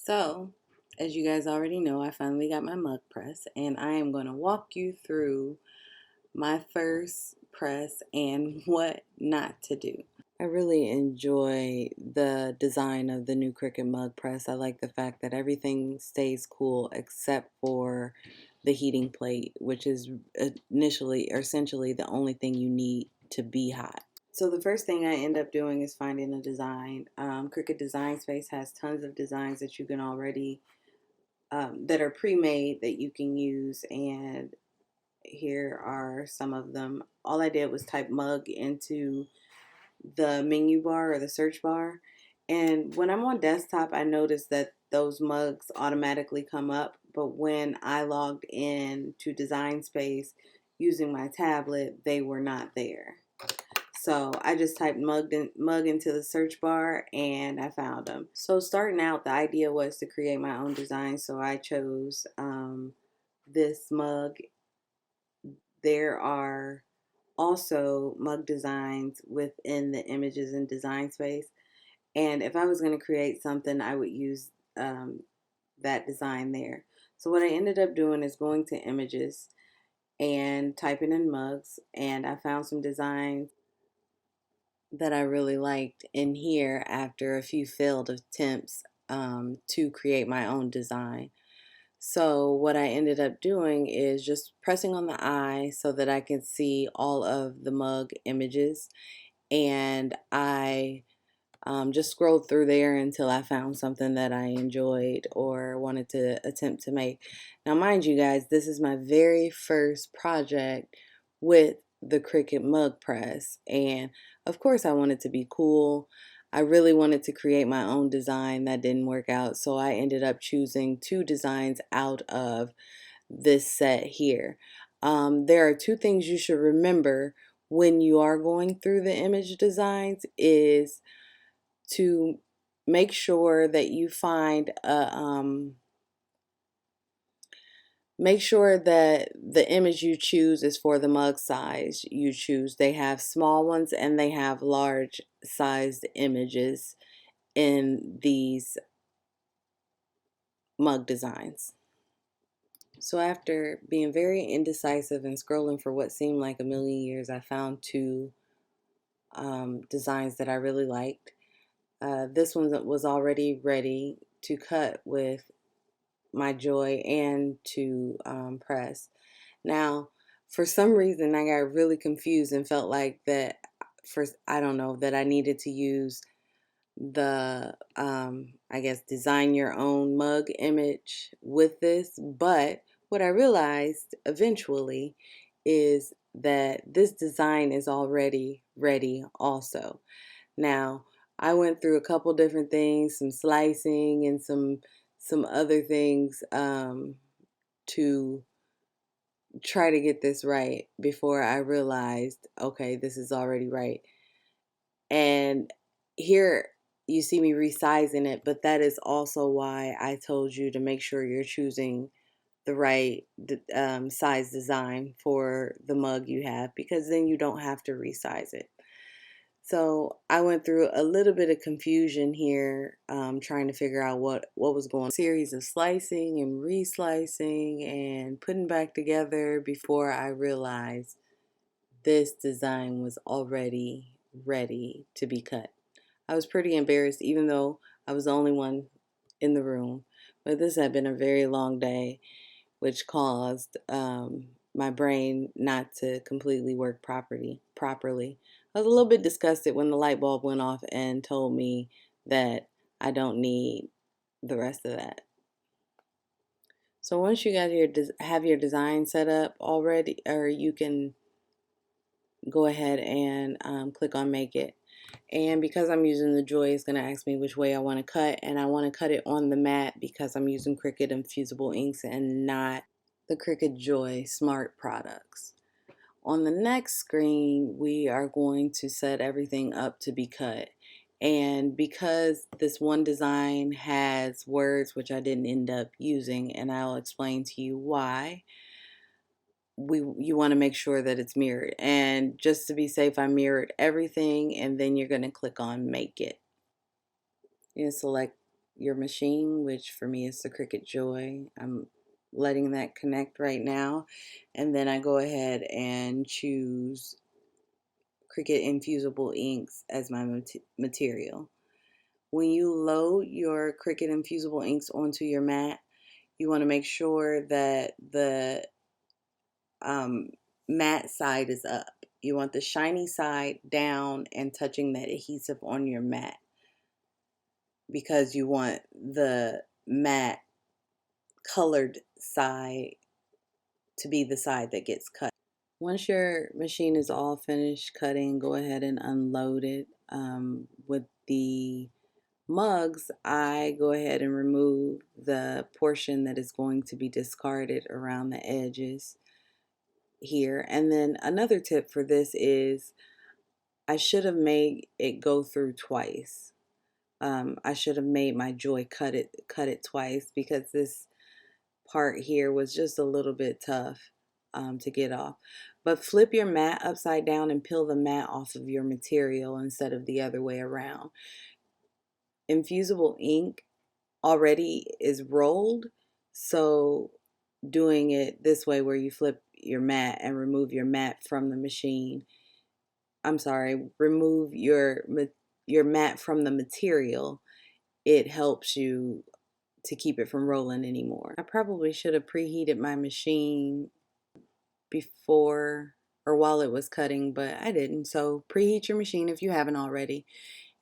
So, as you guys already know, I finally got my mug press, and I am going to walk you through my first press and what not to do. I really enjoy the design of the new Cricut Mug Press. I like the fact that everything stays cool except for the heating plate, which is initially or essentially the only thing you need to be hot. So the first thing I end up doing is finding a design. Cricut Design Space has tons of designs that you can already, that are pre-made that you can use, and here are some of them. All I did was type mug into the menu bar or the search bar, and when I'm on desktop I noticed that those mugs automatically come up, but when I logged in to Design Space using my tablet, they were not there. So I just typed mug into the search bar and I found them. So starting out, the idea was to create my own design. So I chose this mug. There are also mug designs within the images in Design Space. And if I was going to create something, I would use that design there. So what I ended up doing is going to images and typing in mugs, and I found some designs that I really liked in here after a few failed attempts to create my own design. So what I ended up doing is just pressing on the eye so that I can see all of the mug images, and I just scrolled through there until I found something that I enjoyed or wanted to attempt to make. Now, mind you guys, this is my very first project with the Cricut Mug Press, and of course I wanted to be cool. I really wanted to create my own design. That didn't work out, so I ended up choosing two designs out of this set here. There are two things you should remember when you are going through the image designs is to make sure that you find a make sure that the image you choose is for the mug size you choose. They have small ones and they have large sized images in these mug designs. So after being very indecisive and scrolling for what seemed like a million years, I found two designs that I really liked. This one was already ready to cut with my joy and to press. Now, for some reason, I got really confused and felt like that first, I don't know, that I needed to use the, I guess, design your own mug image with this. But what I realized eventually is that this design is already ready also. Now, I went through a couple different things, some slicing and some other things to try to get this right before I realized, okay, this is already right. And here you see me resizing it, but that is also why I told you to make sure you're choosing the right size design for the mug you have, because then you don't have to resize it. So I went through a little bit of confusion here, trying to figure out what was going on. A series of slicing and reslicing and putting back together before I realized this design was already ready to be cut. I was pretty embarrassed, even though I was the only one in the room. But this had been a very long day, which caused my brain not to completely work properly. I was a little bit disgusted when the light bulb went off and told me that I don't need the rest of that. So once you got have your design set up already, or you can go ahead and click on Make It. And because I'm using the Joy, it's going to ask me which way I want to cut, and I want to cut it on the mat because I'm using Cricut Infusible inks and not the Cricut Joy Smart products. On the next screen, we are going to set everything up to be cut. And because this one design has words which I didn't end up using, and I'll explain to you why, you want to make sure that it's mirrored. And just to be safe, I mirrored everything, and then you're going to click on Make It. You select your machine, which for me is the Cricut Joy. I'm letting that connect right now, and then I go ahead and choose Cricut Infusible Inks as my material. When you load your Cricut Infusible Inks onto your mat, you want to make sure that the matte side is up. You want the shiny side down and touching that adhesive on your mat, because you want the matte colored side to be the side that gets cut. Once your machine is all finished cutting, go ahead and unload it. With the mugs, I go ahead and remove the portion that is going to be discarded around the edges here. And then another tip for this is I should have made it go through twice. I should have made my Joy cut it twice, because this part here was just a little bit tough to get off. But flip your mat upside down and peel the mat off of your material instead of the other way around. Infusible ink already is rolled, so doing it this way, where you flip your mat and remove your mat from the machine, I'm sorry, remove your mat from the material, it helps you to keep it from rolling anymore. I probably should have preheated my machine before or while it was cutting, but I didn't. So preheat your machine if you haven't already.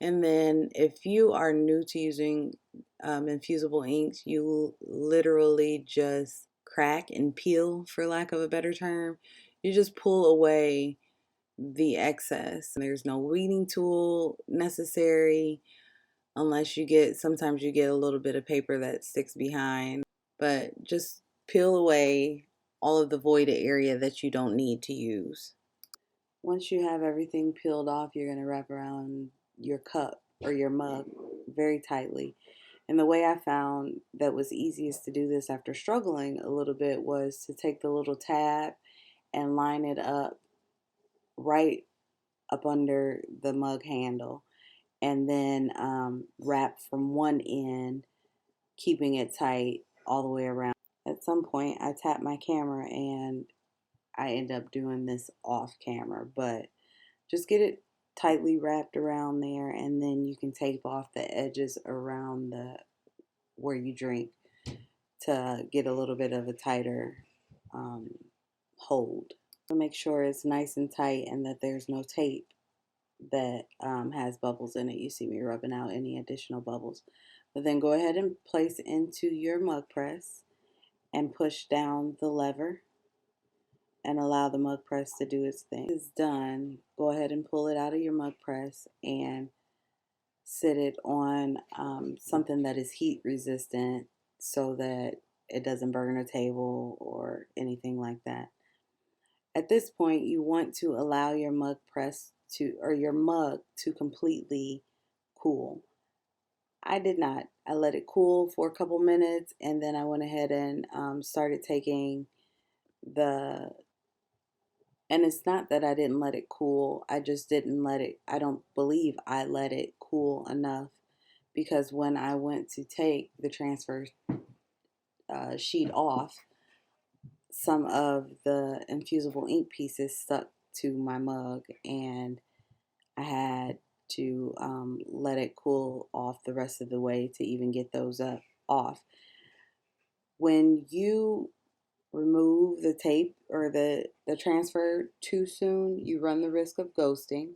And then if you are new to using infusible inks, you literally just crack and peel, for lack of a better term. You just pull away the excess. There's no weeding tool necessary, unless you get, sometimes you get a little bit of paper that sticks behind, but just peel away all of the voided area that you don't need to use. Once you have everything peeled off, you're going to wrap around your cup or your mug very tightly. And the way I found that was easiest to do this after struggling a little bit was to take the little tab and line it up right up under the mug handle, and then wrap from one end, keeping it tight all the way around. At some point, I tapped my camera and I end up doing this off camera, but just get it tightly wrapped around there, and then you can tape off the edges around the where you drink to get a little bit of a tighter hold. So make sure it's nice and tight and that there's no tape that has bubbles in it. You see me rubbing out any additional bubbles. But then go ahead and place into your mug press and push down the lever and allow the mug press to do its thing. When it's done, go ahead and pull it out of your mug press and sit it on something that is heat resistant, so that it doesn't burn a table or anything like that. At this point, you want to allow your mug press to, or your mug to completely cool. I did not. I let it cool for a couple minutes, and then I went ahead and started taking the, and it's not that I didn't let it cool, I just didn't let it, I don't believe I let it cool enough, because when I went to take the transfer sheet off, some of the infusible ink pieces stuck to my mug, and I had to let it cool off the rest of the way to even get those off. When you remove the tape or the transfer too soon, you run the risk of ghosting,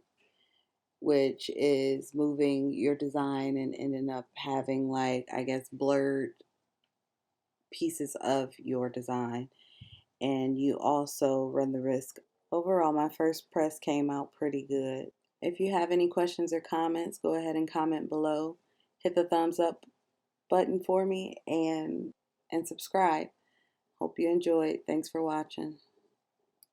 which is moving your design and ending up having, like, I guess, blurred pieces of your design. And you also run the risk. Overall, my first press came out pretty good. If you have any questions or comments, go ahead and comment below. Hit the thumbs up button for me, and subscribe. Hope you enjoyed. Thanks for watching.